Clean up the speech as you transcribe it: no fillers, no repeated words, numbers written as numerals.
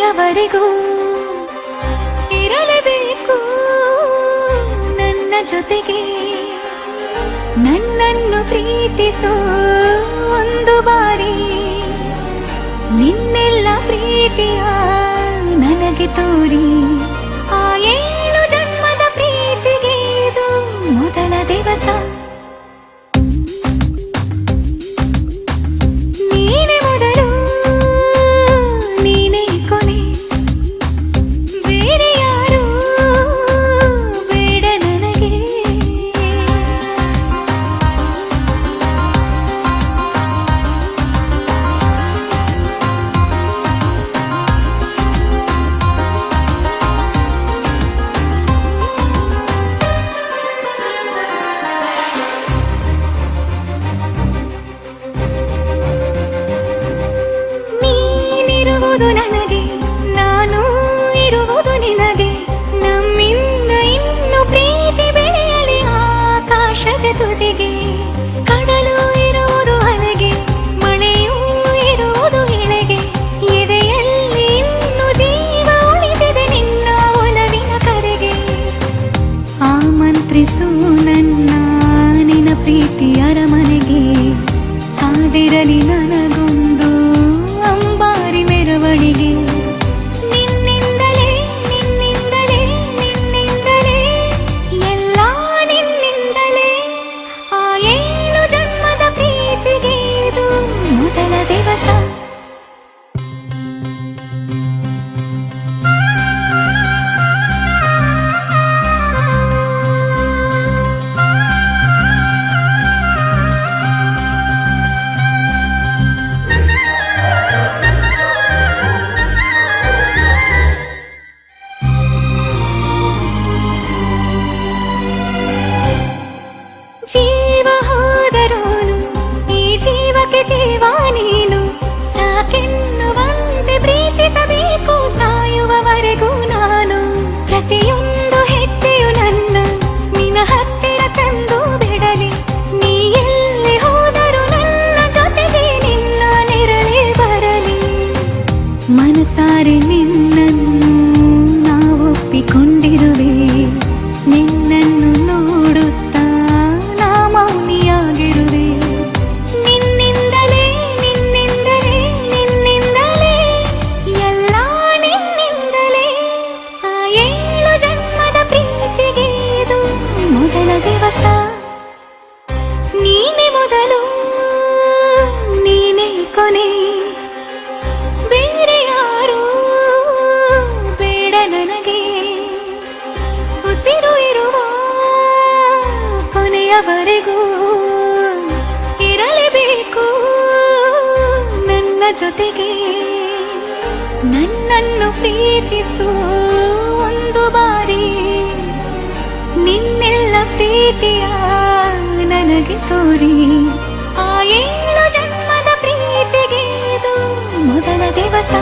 ಕೊನೆಯವರೆಗೂ ಇರಲೇಬೇಕು ನನ್ನ ಜೊತೆಗೆ. ನನ್ನನ್ನು ಪ್ರೀತಿಸೋ ಒಂದು ಬಾರಿ ನಿನ್ನೆಲ್ಲ ಪ್ರೀತಿಯ ನನಗೆ ತೋರಿ. ಆ 7 ಜನ್ಮದ ಪ್ರೀತಿಗೆ ಇದು ಮೊದಲ ದಿವಸ. ನೀನೇ ಮೊದಲು ನೀನೇ ಕೊನೆ, ಬೇರೆ ಯಾರು ಬೇಡ ನನಗೆ. ನೀನಿರುವುದು ನನಗೆ, ನಾನು ಇರುವುದು ನಿನಗೆ. ನಮ್ಮಿಂದ ಇನ್ನು ಪ್ರೀತಿ ಬೆಳೆಯಲಿ ಆಕಾಶದ ತುದಿಗೆ. ಕಡಲು ಇರುವುದು ಅಲೆಗೆ, ಮಳೆಯೂ ಇರುವುದು ಎಳೆಗೆ. ಎದೆಯಲ್ಲಿ ಇನ್ನು ಜೀವ ಉಳಿದಿದೆ ನಿನ್ನ ಒಲವಿನ ಕರೆಗೆ. ಆಮಂತ್ರಿಸು ನನ್ನ ನಿನ್ನ ಪ್ರೀತಿ ಅರಮನೆಗೆ. ಕಾದಿರಲಿ ನನಗೊಂದು ಅಂಬಾರಿ ಮೆರವಣಿಗೆ. ನಿನ್ನಿಂದಲೇ ನಿನ್ನಿಂದಲೇ ನಿನ್ನಿಂದಲೇ ಎಲ್ಲ ನಿನ್ನಿಂದಲೇ. ಆ 7 ಜನ್ಮದ ಪ್ರೀತಿಗೆ ಇದು ಮೊದಲ ದಿವಸ. ಜೀವ ಹೋದರೋನು ಈ ಜೀವಕ್ಕೆ ಜೀವ ನೀನು. ಸಾಕೆನ್ನುವಂತೆ ಪ್ರೀತಿಸಬೇಕು ಸಾಯುವವರೆಗೂ ನಾನು. ಪ್ರತಿಯೊಂದು ಹೆಜ್ಜೆಯು ನನ್ನ ನಿನ್ನ ಹತ್ತಿರ ತಂದು ಬಿಡಲಿ. ನೀ ಎಲ್ಲಿ ಹೋದರೂ ನನ್ನ ಜೊತೆಗೆ ನಿನ್ನ ನೆರಳೇ ಬರಲಿ. ಮನಸಾರೆ ನಿನ್ನನ್ನು ನಾವು ಒಪ್ಪಿಕೊಂಡಿರುವೆ. ನಿನ್ನನ್ನು ನೋಡುತ್ತಾ ನಾ ಮೌನಿಯಾಗಿರುವೆ. ನಿನ್ನಿಂದಲೇ ನಿನ್ನಿಂದಲೇ ನಿನ್ನಿಂದಲೇ ಎಲ್ಲ ನಿನ್ನಿಂದಲೇ. ಆ 7 ಜನ್ಮದ ಪ್ರೀತಿಗೆ ಇದು ಮೊದಲ ದಿವಸ. ನೀನೇ ಮೊದಲು ನೀನೇ ಕೊನೆ, ಬೇರೆ ಯಾರು ಬೇಡ ನನಗೆ. ಉಸಿರು ಇರುವ ಕೊನೆಯವರೆಗೂ ಇರಲೇಬೇಕು ನನ್ನ ಜೊತೆಗೆ. ನನ್ನನ್ನು ಪ್ರೀತಿಸು ಒಂದು ಬಾರಿ ನಿನ್ನೆಲ್ಲ ಪ್ರೀತಿಯ ನನಗೆ ತೋರಿ. ಆ 7 ಜನ್ಮದ ಪ್ರೀತಿಗೆ ಇದು ಮೊದಲ ದಿವಸ.